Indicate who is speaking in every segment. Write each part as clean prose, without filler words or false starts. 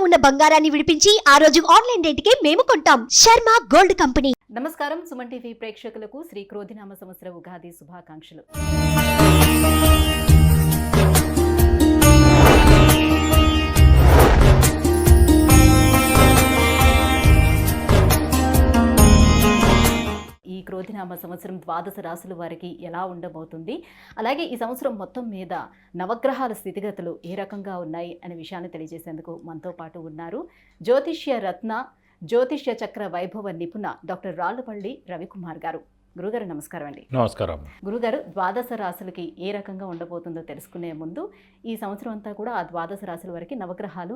Speaker 1: ఉన్న బంగారాన్ని విడిపించి ఆ రోజు ఆన్లైన్ రేటుకే మేము కొంటాం. Sharma gold company.
Speaker 2: నమస్కారం. సుమన్ టీవీ ప్రేక్షకులకు శ్రీ క్రోధినామ సంవత్సర ఉగాది శుభాకాంక్షలు. ఈ క్రోధినామ సంవత్సరం ద్వాదశ రాశుల వారికి ఎలా ఉండబోతుంది, అలాగే ఈ సంవత్సరం మొత్తం మీద నవగ్రహాల స్థితిగతులు ఏ రకంగా ఉన్నాయి అనే విషయాన్ని తెలియజేసేందుకు మనతో పాటు ఉన్నారు జ్యోతిష్య రత్న, జ్యోతిష్య చక్ర వైభవ నిపుణ డాక్టర్ రాళ్లపల్లి రవికుమార్ గారు. గురుగారు నమస్కారం అండి.
Speaker 3: నమస్కారం.
Speaker 2: గురుగారు, ద్వాదశ రాశులకి ఏ రకంగా ఉండబోతుందో తెలుసుకునే ముందు ఈ సంవత్సరం అంతా కూడా ఆ ద్వాదశ రాశుల వరకు నవగ్రహాలు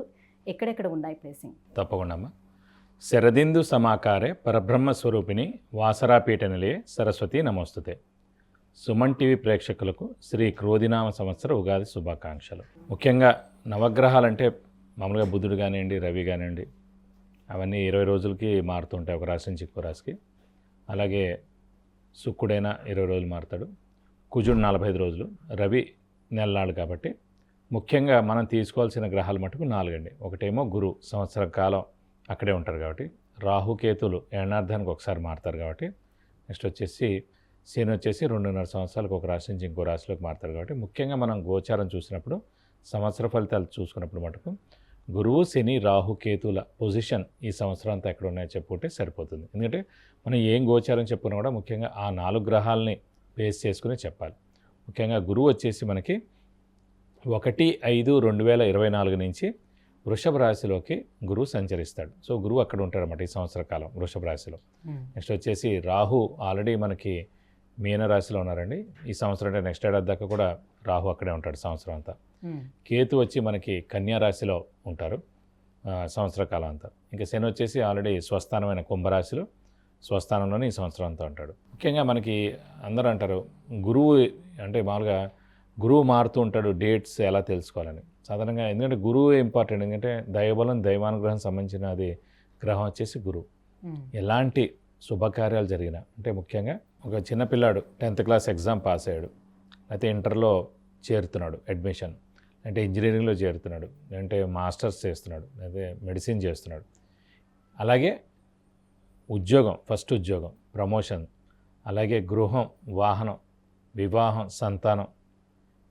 Speaker 2: ఎక్కడెక్కడ ఉన్నాయి ప్లేసింగ్?
Speaker 3: తప్పకుండా అమ్మా. శరదిందు సమాకారే పరబ్రహ్మ స్వరూపిణి వాసరాపీఠ నిలయే సరస్వతి నమోస్తుతే. సుమన్ టీవీ ప్రేక్షకులకు శ్రీ క్రోధినామ సంవత్సర ఉగాది శుభాకాంక్షలు. ముఖ్యంగా నవగ్రహాలంటే మామూలుగా బుధుడు కానివ్వండి, రవి కానివ్వండి, అవన్నీ 20 రోజులకి మారుతుంటాయి ఒక రాశి నుంచి ఇంకో రాశికి. అలాగే శుక్రుడైనా 20 రోజులు మారుతాడు, కుజుడు 45 రోజులు, రవి నెలనాడు. కాబట్టి ముఖ్యంగా మనం తీసుకోవాల్సిన గ్రహాలు మటుకు 4 అండి. ఒకటేమో గురువు, సంవత్సర కాలం అక్కడే ఉంటారు కాబట్టి. రాహుకేతులు ఏడార్థానికి ఒకసారి మారుతారు కాబట్టి. నెక్స్ట్ వచ్చేసి శని వచ్చేసి 2.5 సంవత్సరాలకు ఒక రాశి నుంచి ఇంకో రాశిలోకి మారుతారు కాబట్టి. ముఖ్యంగా మనం గోచారం చూసినప్పుడు, సంవత్సర ఫలితాలు చూసుకున్నప్పుడు మటుకు గురువు, శని, రాహుకేతుల పొజిషన్ ఈ సంవత్సరం అంతా ఎక్కడ ఉన్నాయో చెప్పుకుంటే సరిపోతుంది. ఎందుకంటే మనం ఏం గోచారం చెప్పుకున్నా కూడా ముఖ్యంగా ఆ 4 గ్రహాలని బేస్ చేసుకుని చెప్పాలి. ముఖ్యంగా గురువు వచ్చేసి మనకి 1/5/2024 నుంచి వృషభ రాశిలోకి గురువు సంచరిస్తాడు. సో గురువు అక్కడ ఉంటాడు అన్నమాట ఈ సంవత్సర కాలం వృషభ రాశిలో. నెక్స్ట్ వచ్చేసి రాహు ఆల్రెడీ మనకి మీన రాశిలో ఉన్నారండి ఈ సంవత్సరం. అంటే నెక్స్ట్ ఏడాది దాకా కూడా రాహు అక్కడే ఉంటాడు సంవత్సరం అంతా. కేతు వచ్చి మనకి కన్యా రాశిలో ఉంటారు సంవత్సర కాలం అంతా. ఇంకా శని వచ్చేసి ఆల్రెడీ స్వస్థానమైన కుంభరాశిలో స్వస్థానంలోనే ఈ సంవత్సరం అంతా ఉంటాడు. ముఖ్యంగా మనకి అందరూ అంటారు గురువు అంటే మామూలుగా గురువు మారుతూ ఉంటాడు, డేట్స్ ఎలా తెలుసుకోవాలని. సాధారణంగా ఎందుకంటే గురువు ఇంపార్టెంట్. ఎందుకంటే దైవబలం, దైవానుగ్రహం సంబంధించిన అది గ్రహం వచ్చేసి గురువు. ఎలాంటి శుభకార్యాలు జరిగినా, అంటే ముఖ్యంగా ఒక చిన్నపిల్లాడు 10th క్లాస్ ఎగ్జామ్ పాస్ అయ్యాడు, అయితే ఇంటర్లో చేరుతున్నాడు, అడ్మిషన్ అంటే ఇంజనీరింగ్లో చేరుతున్నాడు, అంటే మాస్టర్స్ చేస్తున్నాడు, అయితే మెడిసిన్ చేస్తున్నాడు. అలాగే ఉద్యోగం, ఫస్ట్ ఉద్యోగం, ప్రమోషన్, అలాగే గృహం, వాహనం, వివాహం, సంతానం,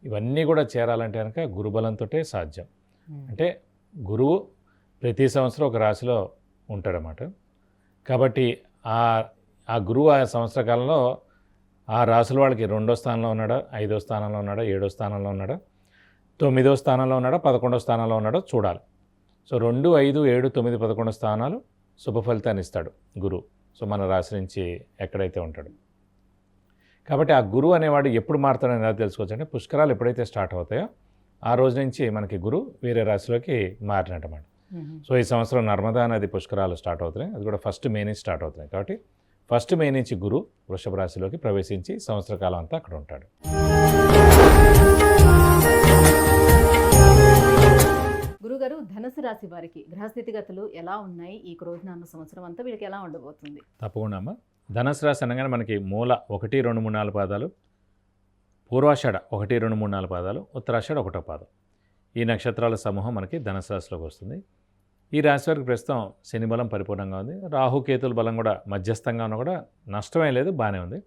Speaker 3: ఇవన్నీ కూడా చేరాలంటే కనుక గురుబలంతో సాధ్యం. అంటే గురువు ప్రతి సంవత్సరం ఒక రాశిలో ఉంటాడన్నమాట. కాబట్టి ఆ గురువు ఆ సంవత్సర కాలంలో ఆ రాశుల వాళ్ళకి 2వ స్థానంలో ఉన్నాడా, 5వ స్థానంలో ఉన్నాడా, 7వ స్థానంలో ఉన్నాడా, 9వ స్థానంలో ఉన్నాడా, 11వ స్థానంలో ఉన్నాడో చూడాలి. సో 2, 5, 7, 9, 11 స్థానాలు శుభ ఫలితాన్ని ఇస్తాడు గురువు. సో మన రాశి నుంచి ఎక్కడైతే ఉంటాడు. కాబట్టి ఆ గురువు అనేవాడు ఎప్పుడు మారుతాడని ఎలా తెలుసుకోవచ్చు అంటే పుష్కరాలు ఎప్పుడైతే స్టార్ట్ అవుతాయో ఆ రోజు నుంచి మనకి గురువు వేరే రాశిలోకి మారినట్టమాట. సో ఈ సంవత్సరం నర్మదా నది పుష్కరాలు స్టార్ట్ అవుతున్నాయి, అది కూడా 1 మే నుంచి స్టార్ట్ అవుతున్నాయి. కాబట్టి 1 మే నుంచి గురువు వృషభ రాశిలోకి ప్రవేశించి సంవత్సర కాలం అంతా అక్కడ ఉంటాడు.
Speaker 2: గురుగారు, ధనుసు రాశి వారికి గ్రహస్థితిగతులు ఎలా ఉన్నాయి? ఈ క్రోధినామ సంవత్సరం అంతా వీళ్ళకి ఎలా ఉండబోతుంది?
Speaker 3: తప్పకుండా అమ్మ. ధనుసు రాశి అనగానే మనకి మూల 1, 2, 3, 4 పాదాలు, పూర్వాషాఢ 1, 2, 3, 4 పాదాలు, ఉత్తరాషాఢ 1వ పాదం, ఈ నక్షత్రాల సమూహం మనకి ధనుసు రాశిలోకి వస్తుంది. ఈ రాశి వారికి ప్రస్తుతం శని బలం పరిపూర్ణంగా ఉంది, రాహుకేతుల బలం కూడా మధ్యస్థంగా ఉన్నా కూడా నష్టమే లేదు, బాగానే ఉంది.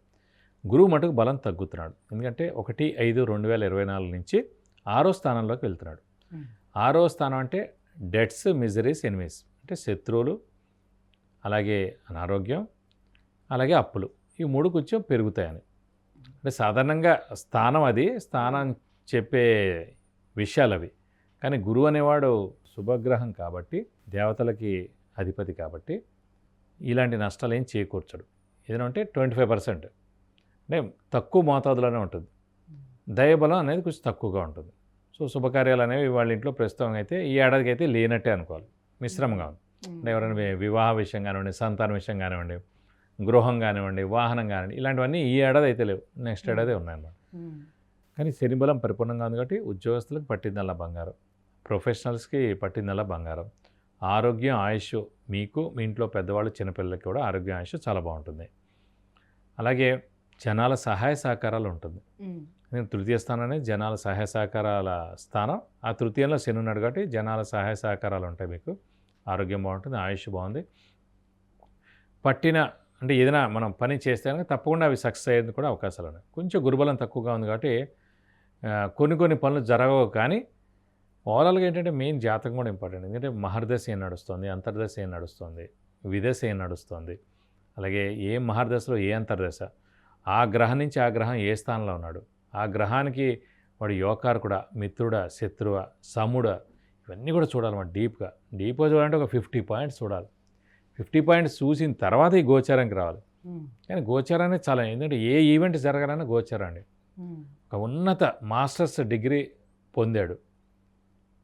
Speaker 3: గురువు మటుకు బలం తగ్గుతున్నాడు. ఎందుకంటే 1/5/2024 నుంచి 6వ స్థానంలోకి వెళ్తున్నాడు. 6వ స్థానం అంటే డెట్స్, మిజరీస్, ఎనిమీస్, అంటే శత్రువులు, అలాగే అనారోగ్యం, అలాగే అప్పులు, ఈ 3 కొంచెం పెరుగుతాయని. అంటే సాధారణంగా స్థానం అది, స్థానం చెప్పే విషయాలు అవి. కానీ గురువు అనేవాడు శుభగ్రహం కాబట్టి, దేవతలకి అధిపతి కాబట్టి ఇలాంటి నష్టాలు ఏం చేకూర్చడు. ఏదంటే 25%, అంటే తక్కువ మోతాదులోనే ఉంటుంది. దైవబలం అనేది కొంచెం తక్కువగా ఉంటుంది. సో శుభకార్యాలు అనేవి వాళ్ళ ఇంట్లో ప్రస్తుతం అయితే ఈ ఏడాదికి అయితే లేనట్టే అనుకోవాలి, మిశ్రమంగా ఉంది. అంటే ఎవరైనా వివాహ విషయం కానివ్వండి, సంతాన విషయం కానివ్వండి, గృహం కానివ్వండి, వాహనం కానివ్వండి, ఇలాంటివన్నీ ఈ ఏడాది అయితే లేవు, నెక్స్ట్ ఏడాది ఉన్నాయన్నమాట. కానీ శని బలం పరిపూర్ణంగా ఉంది కాబట్టి ఉద్యోగస్తులకు పట్టిందల్లా బంగారం, ప్రొఫెషనల్స్కి పట్టిందల్లా బంగారం. ఆరోగ్యం, ఆయుష్, మీకు మీ ఇంట్లో పెద్దవాళ్ళు చిన్నపిల్లలకి కూడా ఆరోగ్యం, ఆయుష్ చాలా బాగుంటుంది. అలాగే జనాల సహాయ సహకారాలు ఉంటుంది. నేను తృతీయ స్థానం అనేది జనాల సహాయ సహకారాల స్థానం. ఆ తృతీయంలో శని ఉన్నాడు కాబట్టి జనాల సహాయ సహకారాలు ఉంటాయి. మీకు ఆరోగ్యం బాగుంటుంది, ఆయుష్ బాగుంది. పట్టిన అంటే ఏదైనా మనం పని చేస్తే కనుక తప్పకుండా అవి సక్సెస్ అయ్యేందుకు కూడా అవకాశాలు ఉన్నాయి. కొంచెం గురుబలం తక్కువగా ఉంది కాబట్టి కొన్ని పనులు జరగవు. కానీ ఓవరాల్గా ఏంటంటే మెయిన్ జాతకం కూడా ఇంపార్టెంట్. ఎందుకంటే మహర్దశ ఏం నడుస్తుంది, అంతర్దశ ఏం నడుస్తుంది, విదశ ఏం నడుస్తుంది, అలాగే ఏ మహర్దశలో ఏ అంతర్దశ, ఆ గ్రహం నుంచి ఆ గ్రహం ఏ స్థానంలో ఉన్నాడు, ఆ గ్రహానికి వాడు యోకారకుడా, మిత్రుడా, శత్రువా, సముడా, ఇవన్నీ కూడా చూడాలి. మనం డీప్గా చూడాలంటే ఒక 50 పాయింట్స్ చూడాలి. 50 పాయింట్స్ చూసిన తర్వాత ఈ గోచారానికి రావాలి. కానీ గోచారం అనేది చాలా, ఎందుకంటే ఏ ఈవెంట్ జరగాలన్నా గోచారం అండి. ఒక ఉన్నత మాస్టర్స్ డిగ్రీ పొందాడు,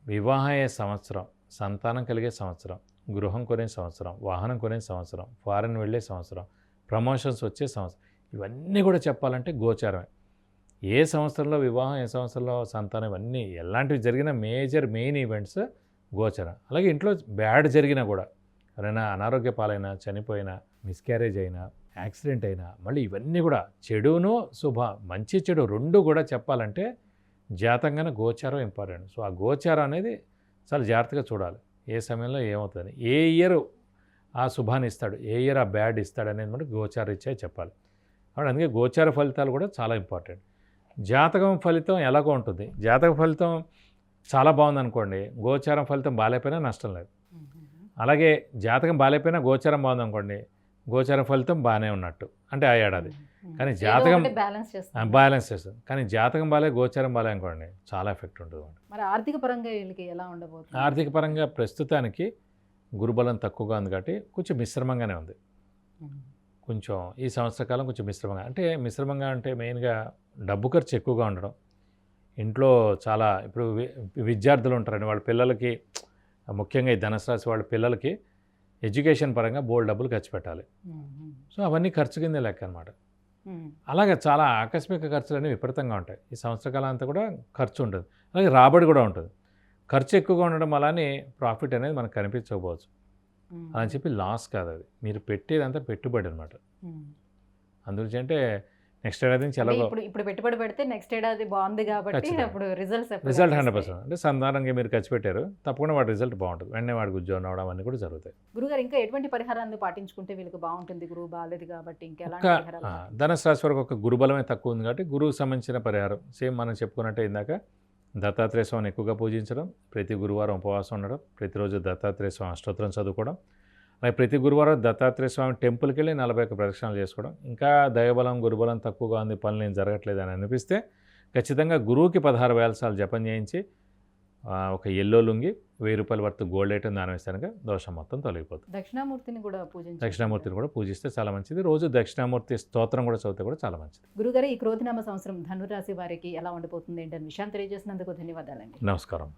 Speaker 3: వివాహయ్యే సంవత్సరం, సంతానం కలిగే సంవత్సరం, గృహం కొనే సంవత్సరం, వాహనం కొనే సంవత్సరం, ఫారెన్ వెళ్ళే సంవత్సరం, ప్రమోషన్స్ వచ్చే సంవత్సరం, ఇవన్నీ కూడా చెప్పాలంటే గోచారమే. ఏ సంవత్సరంలో వివాహం, ఏ సంవత్సరంలో సంతానం, ఇవన్నీ ఎలాంటివి జరిగిన మెయిన్ ఈవెంట్స్ గోచరం. అలాగే ఇంట్లో బ్యాడ్ జరిగినా కూడా, ఎవరైనా అనారోగ్య పాలైనా, చనిపోయినా, మిస్క్యారేజ్ అయినా, యాక్సిడెంట్ అయినా, మళ్ళీ ఇవన్నీ కూడా చెడును మంచి చెడు రెండు కూడా చెప్పాలంటే జాతకంగానే గోచారం ఇంపార్టెంట్. సో ఆ గోచారం అనేది చాలా జాగ్రత్తగా చూడాలి. ఏ సమయంలో ఏమవుతుంది, ఏ ఇయర్ ఆ శుభాన్ని ఇస్తాడు, ఏ ఇయర్ ఆ బ్యాడ్ ఇస్తాడు అనేది మనకి గోచార ఇచ్చే చెప్పాలి. కాబట్టి అందుకే గోచార ఫలితాలు కూడా చాలా ఇంపార్టెంట్. జాతకం ఫలితం ఎలాగో ఉంటుంది. జాతక ఫలితం చాలా బాగుందనుకోండి, గోచారం ఫలితం బాగాలేకపోయినా నష్టం లేదు. అలాగే జాతకం బాగాలేకపోయినా గోచారం బాగుందనుకోండి, గోచారం ఫలితం బాగానే ఉన్నట్టు అంటే ఆ ఏడాది. కానీ జాతకం బ్యాలెన్స్ చేస్తుంది. కానీ జాతకం బాలే, గోచారం బాలే అనుకోండి, చాలా ఎఫెక్ట్ ఉంటుంది.
Speaker 2: మరి ఆర్థిక పరంగా వీళ్ళకి ఎలా ఉండబోతుంది?
Speaker 3: ఆర్థిక పరంగా ప్రస్తుతానికి గురుబలం తక్కువగా ఉంది కాబట్టి కొంచెం మిశ్రమంగానే ఉంది. కొంచెం ఈ సంవత్సర కాలం కొంచెం మిశ్రమంగా అంటే మెయిన్గా డబ్బు ఖర్చు ఎక్కువగా ఉండడం. ఇంట్లో చాలా ఇప్పుడు విద్యార్థులు ఉంటారండి, వాళ్ళ పిల్లలకి, ముఖ్యంగా ఈ ధనుసు రాశి వాళ్ళ పిల్లలకి ఎడ్యుకేషన్ పరంగా బోల్డ్ డబ్బులు ఖర్చు పెట్టాలి. సో అవన్నీ ఖర్చు కిందే లెక్క అనమాట. అలాగే చాలా ఆకస్మిక ఖర్చులు అనేవి విపరీతంగా ఉంటాయి. ఈ సంవత్సర కాలం అంతా కూడా ఖర్చు ఉంటుంది. అలాగే రాబడి కూడా ఉంటుంది. ఖర్చు ఎక్కువగా ఉండడం అలానే ప్రాఫిట్ అనేది మనకు కనిపించకపోవచ్చు. అలా చెప్పి లాస్ కాదు, అది మీరు పెట్టేదంతా పెట్టుబడి అనమాట. అందుగురించి అంటే నెక్స్ట్ ఏడాది నుంచి ఎలాగో
Speaker 2: ఇప్పుడు పెట్టుబడి పెడితే నెక్స్ట్ ఏడాది బాగుంది కాబట్టి అప్పుడు రిజల్ట్
Speaker 3: 100%. అంటే సంధానంగా మీరు ఖర్చు పెట్టారు, తప్పకుండా వాడి రిజల్ట్ బాగుంటుంది. వెంటనే వాడికి ఉద్యోగం రావడం అన్నీ కూడా జరుగుతాయి.
Speaker 2: గురుగారు ఇంకా ఎటువంటి పరిహారాన్ని పాటించుకుంటే వీళ్ళకి బాగుంటుంది? గురువు బాగాలేదు కాబట్టి ఇంకా
Speaker 3: ధనుసు రాశి వరకు ఒక గురుబలమే తక్కువ ఉంది కాబట్టి గురువుకు సంబంధించిన పరిహారం సేమ్ మనం చెప్పుకున్నట్టే ఇందాక దత్తాత్రేయ స్వామిని ఎక్కువగా పూజించడం, ప్రతి గురువారం ఉపవాసం ఉండడం, ప్రతిరోజు దత్తాత్రేయ స్వామి అష్టోత్తరం చదువుకోవడం, అలాగే ప్రతి గురువారం దత్తాత్రేయ స్వామి టెంపుల్కి వెళ్ళి 41 ప్రదక్షిణాలు చేసుకోవడం. ఇంకా దైవబలం గురుబలం తక్కువగా ఉంది, పనులు ఏం జరగట్లేదు అని అనిపిస్తే ఖచ్చితంగా గురువుకి 16 వేల సార్లు జపం చేయించి ఒక ఎల్లో లుంగి 1000 రూపాయల వర్త్ గోల్డ్ ఐటమ్ దానం ఇస్తానుక దోషం మొత్తం తొలగిపోతుంది. దక్షిణామూర్తిని కూడా పూజిస్తే చాలా మంచిది. రోజు దక్షిణామూర్తి స్తోత్రం కూడా చదివితే కూడా చాలా మంచిది.
Speaker 2: గురుగారు, ఈ క్రోధినామ సంవత్సరం ధనురాశి వారికి ఎలా ఉండబోతుంది ఏంటని విషయాన్ని తెలియజేసినందుకు ధన్యవాదాలండి.
Speaker 3: నమస్కారం.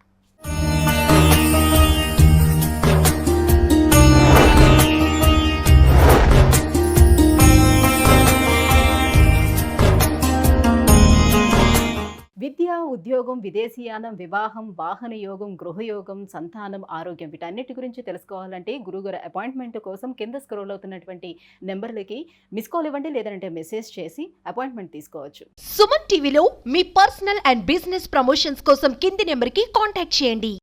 Speaker 2: విద్య, ఉద్యోగం, విదేశీయానం, వివాహం, వాహన యోగం, గృహయోగం, సంతానం, ఆరోగ్యం, వీటన్నిటి గురించి తెలుసుకోవాలంటే గురుగారు అపాయింట్మెంట్ కోసం కింద స్క్రోల్ అవుతున్నటువంటి నెంబర్లకి మిస్ కాల్ ఇవ్వండి, లేదంటే మెసేజ్ చేసి అపాయింట్మెంట్ తీసుకోవచ్చు.
Speaker 1: సుమన్ టీవీలో మీ పర్సనల్ అండ్ బిజినెస్ ప్రమోషన్స్ కోసం కింది నెంబర్కి కాంటాక్ట్ చేయండి.